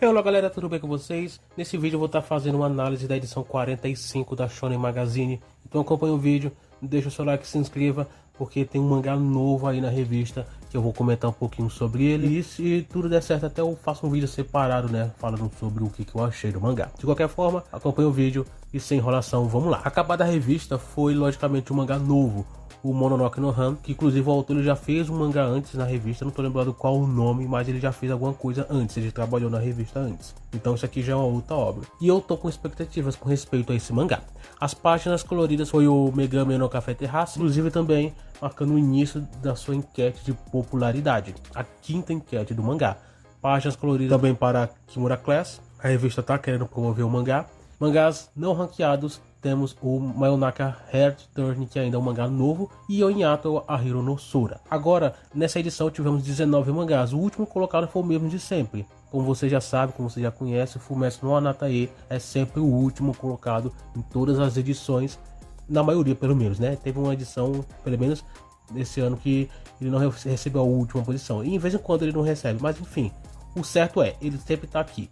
Olá galera, tudo bem com vocês? Nesse vídeo eu vou estar fazendo uma análise da edição 45 da Shonen Magazine. Então acompanhe o vídeo, deixa o seu like, se inscreva, porque tem um mangá novo aí na revista que eu vou comentar um pouquinho sobre ele. E se tudo der certo, até eu faço um vídeo separado, né, falando sobre o que eu achei do mangá. De qualquer forma, acompanhe o vídeo e sem enrolação, vamos lá. Acabada a revista foi logicamente um mangá novo, o Mononoke no Han, que inclusive o autor já fez um mangá antes na revista, não tô lembrado qual o nome, mas ele já fez alguma coisa antes, ele trabalhou na revista antes. Então isso aqui já é uma outra obra. E eu tô com expectativas com respeito a esse mangá. As páginas coloridas foi o Megami no Café Terrace, inclusive também marcando o início da sua enquete de popularidade, a quinta enquete do mangá. Páginas coloridas também para Kimura Class, a revista tá querendo promover o mangá. Mangás não ranqueados, temos o Mayonaka Heart Turn, que ainda é um mangá novo, e o Inyato Ahiro no Sora. Agora, nessa edição tivemos 19 mangás, o último colocado foi o mesmo de sempre. Como você já sabe, como você já conhece, o Fumetsu no Anatae é sempre o último colocado em todas as edições, na maioria pelo menos, né? Teve uma edição, pelo menos nesse ano, que ele não recebeu a última posição, e em vez em quando ele não recebe, mas enfim, o certo é, ele sempre está aqui.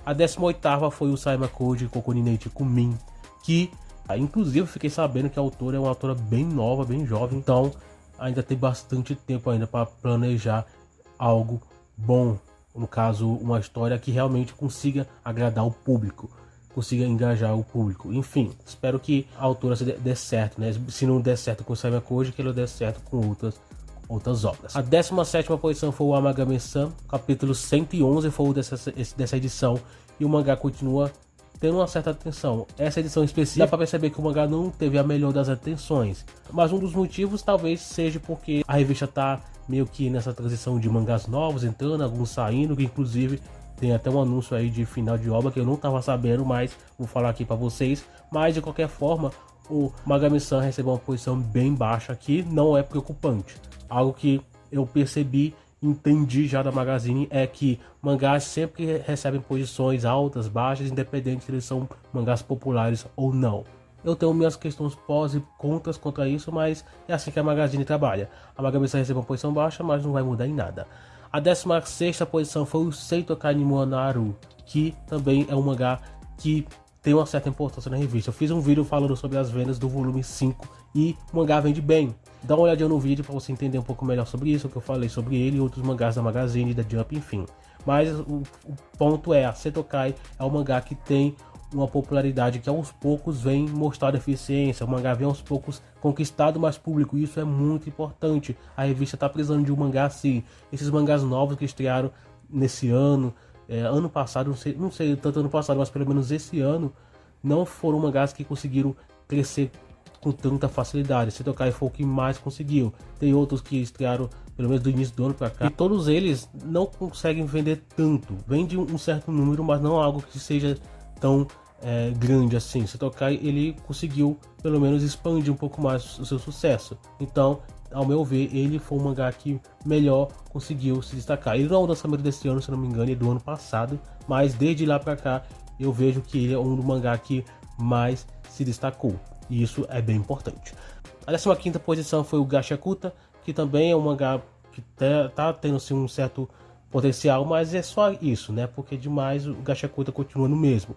A 18ª foi o Saima Koji Kokunineichi Kumin, que inclusive fiquei sabendo que a autora é uma autora bem nova, bem jovem, então ainda tem bastante tempo ainda para planejar algo bom, no caso uma história que realmente consiga agradar o público, consiga engajar o público. Enfim, espero que a autora dê certo, né? Se não der certo com o Saima Koji, que ela dê certo com outras obras. A 17ª posição foi o Amagami-san, capítulo 111 foi o dessa edição, e o mangá continua tendo uma certa atenção. Essa edição específica dá para perceber que o mangá não teve a melhor das atenções, mas um dos motivos talvez seja porque a revista tá meio que nessa transição de mangás novos entrando, alguns saindo, que inclusive tem até um anúncio aí de final de obra que eu não tava sabendo, mas vou falar aqui para vocês. Mas de qualquer forma, o Magami-san recebeu uma posição bem baixa aqui, não é preocupante. Algo que eu percebi, entendi já da Magazine, é que mangás sempre recebem posições altas, baixas, independente se eles são mangás populares ou não. Eu tenho minhas questões pós e contras contra isso, mas é assim que a Magazine trabalha. A Magami-san recebeu uma posição baixa, mas não vai mudar em nada. A 16ª posição foi o Seito Kanimo Naru, que também é um mangá que tem uma certa importância na revista. Eu fiz um vídeo falando sobre as vendas do volume 5 e o mangá vende bem. Dá uma olhadinha no vídeo para você entender um pouco melhor sobre isso, o que eu falei sobre ele e outros mangás da Magazine, da Jump, enfim. Mas o ponto é, a Setokai é um mangá que tem uma popularidade que aos poucos vem mostrar eficiência, o mangá vem aos poucos conquistado mais público, e isso é muito importante. A revista está precisando de um mangá assim. Esses mangás novos que estrearam nesse ano, ano passado, não sei tanto ano passado, mas pelo menos esse ano, não foram mangás que conseguiram crescer com tanta facilidade. Setokai foi o que mais conseguiu. Tem outros que estrearam pelo menos do início do ano para cá, e todos eles não conseguem vender tanto. Vende um certo número, mas não algo que seja tão grande assim. Setokai, ele conseguiu pelo menos expandir um pouco mais o seu sucesso. Então, ao meu ver, ele foi um mangá que melhor conseguiu se destacar. Ele não é o lançamento desse ano, se não me engano, é do ano passado, mas desde lá para cá eu vejo que ele é um do mangá que mais se destacou, e isso é bem importante. A 15ª posição foi o Gashakuta, que também é um mangá que tá tendo assim, um certo potencial, mas é só isso, né? Porque demais o Gashakuta continua no mesmo.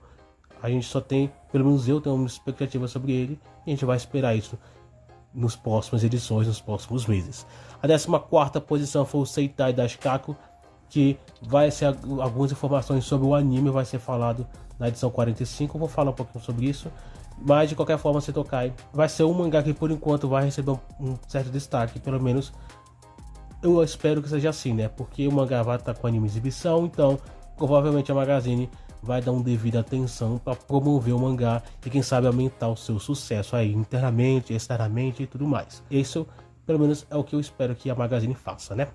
A gente só tem, pelo menos eu tenho uma expectativa sobre ele, e a gente vai esperar isso nos próximas edições, nos próximos meses. A 14ª posição foi o Seitai da Shikaku, que vai ser algumas informações sobre o anime, vai ser falado na edição 45, eu vou falar um pouquinho sobre isso. Mas de qualquer forma, Setokai vai ser um mangá que por enquanto vai receber um certo destaque, pelo menos eu espero que seja assim, né? Porque o mangá vai estar com anime exibição, então provavelmente a Magazine vai dar uma devida atenção para promover o mangá e quem sabe aumentar o seu sucesso aí internamente, externamente e tudo mais. Isso pelo menos é o que eu espero que a Magazine faça, né?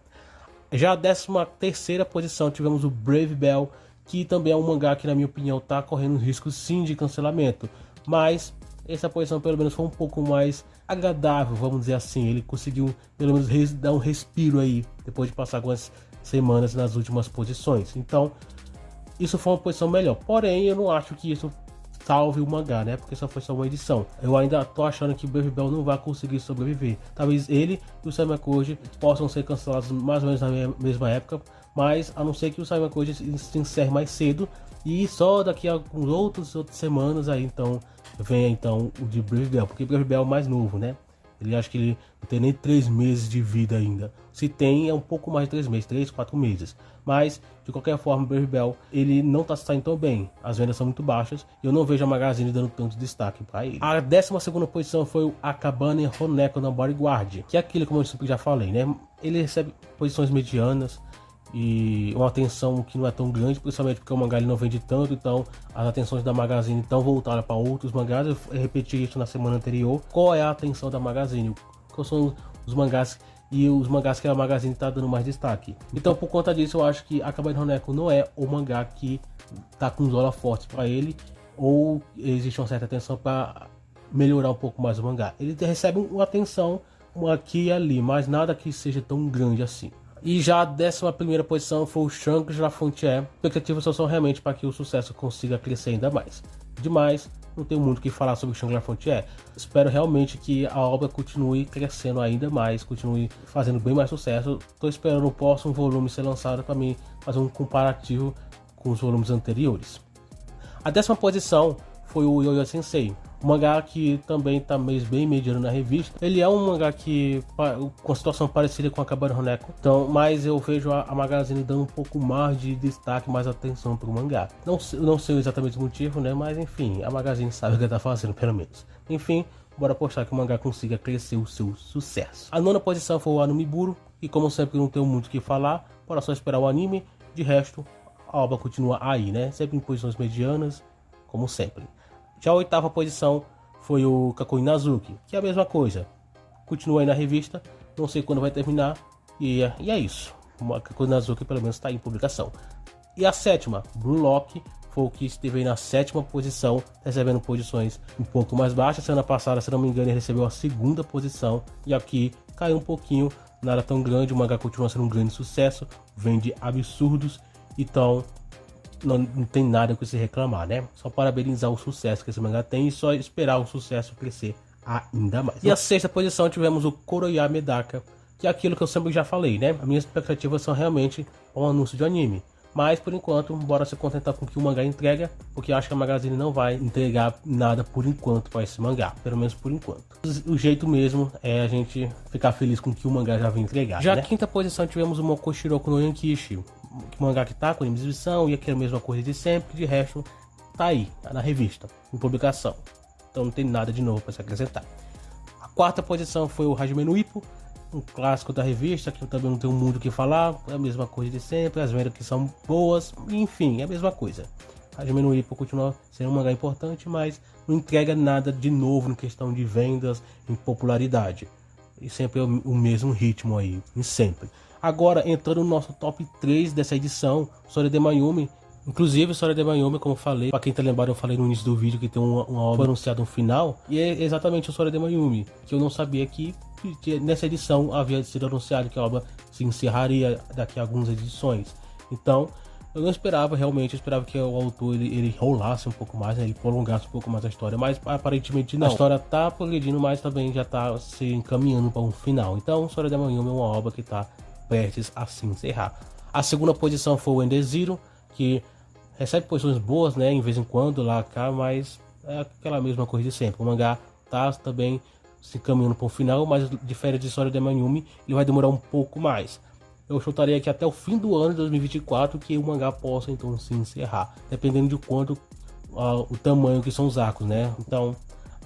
Já a 13ª posição tivemos o Brave Bell, que também é um mangá que na minha opinião está correndo risco sim de cancelamento, mas essa posição pelo menos foi um pouco mais agradável, vamos dizer assim. Ele conseguiu pelo menos dar um respiro aí, depois de passar algumas semanas nas últimas posições. Então, isso foi uma posição melhor. Porém, eu não acho que isso salve o mangá, né? Porque só foi só uma edição. Eu ainda tô achando que Brave Bell não vai conseguir sobreviver. Talvez ele e o Saima Koji possam ser cancelados mais ou menos na mesma época, mas a não ser que o Saima Code se encerre mais cedo, e só daqui a algumas outras semanas aí então vem então o de Brave Bell, porque Brave Bell é o mais novo, né? Ele acho que ele não tem nem 3 meses de vida ainda. Se tem, é um pouco mais de 3 meses, 3, 4 meses. Mas, de qualquer forma, o Brave Bell, ele não tá saindo tão bem. As vendas são muito baixas e eu não vejo a Magazine dando tanto destaque para ele. A 12ª posição foi o Akabane Honeko no Bodyguard, que é aquele, como eu já falei, né? Ele recebe posições medianas e uma atenção que não é tão grande, principalmente porque o mangá ele não vende tanto, então as atenções da Magazine estão voltadas para outros mangás. Eu repeti isso na semana anterior. Qual é a atenção da Magazine? Quais são os mangás e os mangás que a Magazine está dando mais destaque? Então, por conta disso, eu acho que Akabane Honeko não é o mangá que tá com os holofotes para ele, ou existe uma certa atenção para melhorar um pouco mais o mangá. Ele recebe uma atenção aqui e ali, mas nada que seja tão grande assim. E já a 11ª posição foi o Shangri La Frontier. Expectativas só são realmente para que o sucesso consiga crescer ainda mais. Demais, não tenho muito o que falar sobre o Shangri La Frontier. Espero realmente que a obra continue crescendo ainda mais, continue fazendo bem mais sucesso. Estou esperando o próximo volume ser lançado para mim fazer um comparativo com os volumes anteriores. A 10ª posição foi o Yo-Yo Sensei, um mangá que também está bem mediano na revista. Ele é um mangá que com a situação parecida com a Akabane Honeko, então, mas eu vejo a Magazine dando um pouco mais de destaque, mais atenção para o mangá. Não sei exatamente o motivo, né? Mas enfim, a Magazine sabe o que está fazendo, pelo menos. Enfim, bora apostar que o mangá consiga crescer o seu sucesso. A 9ª posição foi o Anumiburo, e como sempre não tenho muito o que falar, bora só esperar o anime. De resto, a obra continua aí, né? Sempre em posições medianas, como sempre. Já a 8ª posição foi o Kakoi Nazuki, que é a mesma coisa. Continua aí na revista, não sei quando vai terminar, e é isso. O Kakoi Nazuki pelo menos está em publicação. E a 7ª, Blue Lock, foi o que esteve aí na 7ª posição, recebendo posições um pouco mais baixas. Semana passada, se não me engano, ele recebeu a 2ª posição, e aqui caiu um pouquinho, nada tão grande. O mangá continua sendo um grande sucesso, vende absurdos, então não tem nada com se reclamar, né? Só parabenizar o sucesso que esse mangá tem e só esperar o sucesso crescer ainda mais. E a 6ª posição tivemos o Koroya Medaka, que é aquilo que eu sempre já falei, né? As minhas expectativas são realmente um anúncio de anime. Mas por enquanto, bora se contentar com o que o mangá entrega, porque eu acho que a Magazine não vai entregar nada por enquanto para esse mangá, pelo menos por enquanto. O jeito mesmo é a gente ficar feliz com o que o mangá já vai entregar. Já né? A 5ª posição tivemos o Mokoshiroko no Yankishi, que mangá que tá com exibição e aquela mesma coisa de sempre. De resto, tá aí, tá na revista, em publicação. Então não tem nada de novo para se acrescentar. A 4ª posição foi o Hajime no Ippo, um clássico da revista, que eu também não tenho muito o que falar. É a mesma coisa de sempre, as vendas que são boas, enfim, é a mesma coisa. Hajime no Ippo continua sendo um mangá importante, mas não entrega nada de novo em questão de vendas, em popularidade. E sempre é o mesmo ritmo aí, em sempre. Agora, entrando no nosso top 3 dessa edição, Sora de Mayumi. Inclusive, Sora de Mayumi, como eu falei, pra quem tá lembrado, eu falei no início do vídeo que tem uma obra anunciada no final. E é exatamente o Sora de Mayumi, que eu não sabia que nessa edição havia sido anunciado que a obra se encerraria daqui a algumas edições. Então, eu não esperava realmente, eu esperava que o autor ele rolasse um pouco mais, né? Ele prolongasse um pouco mais a história, mas aparentemente não. A história tá progredindo, mas também já tá se encaminhando para um final. Então, Sora de Mayumi é uma obra que tá prestes a se encerrar. A 2ª posição foi o Ender Zero, que recebe posições boas, né, em vez em quando lá cá, mas é aquela mesma coisa de sempre. O mangá tá também se encaminhando para o final, mas diferente de Sora de Mayumi, ele vai demorar um pouco mais. Eu chutaria que até o fim do ano de 2024 que o mangá possa então se encerrar, dependendo de quanto o tamanho que são os arcos, né? Então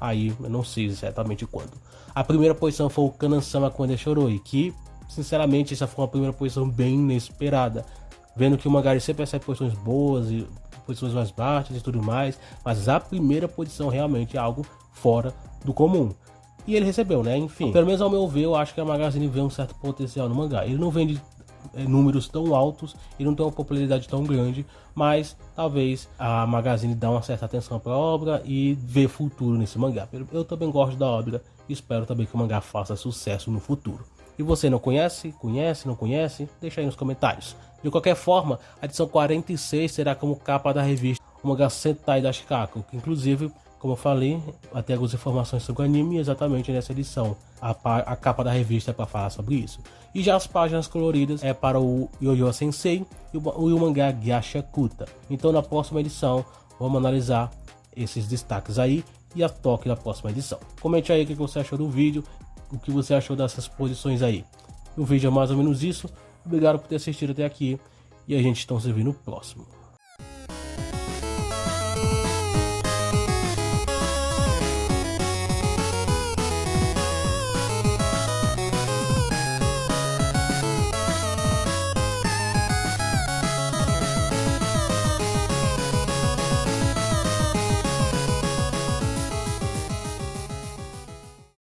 aí eu não sei exatamente quando. A 1ª posição foi o Kanan-sama Quando Choroi, que sinceramente essa foi uma primeira posição bem inesperada, vendo que o mangá sempre recebe posições boas e posições mais baixas e tudo mais, mas a 1ª posição realmente é algo fora do comum. E ele recebeu, né? Enfim, pelo menos ao meu ver, eu acho que a Magazine vê um certo potencial no mangá. Ele não vende números tão altos, ele não tem uma popularidade tão grande, mas talvez a Magazine dá uma certa atenção para a obra e vê futuro nesse mangá. Eu também gosto da obra e espero também que o mangá faça sucesso no futuro. E você não conhece? Conhece? Não conhece? Deixa aí nos comentários. De qualquer forma, a edição 46 será como capa da revista o mangá Sentai da Shikako, que inclusive Como eu falei, até algumas informações sobre o anime exatamente nessa edição. A capa da revista é para falar sobre isso. E já as páginas coloridas é para o Yo-Yo Sensei e o mangá Gyashakuta. Então na próxima edição vamos analisar esses destaques aí e a toque na próxima edição. Comente aí o que você achou do vídeo, o que você achou dessas posições aí. O vídeo é mais ou menos isso. Obrigado por ter assistido até aqui e a gente está se vendo no próximo.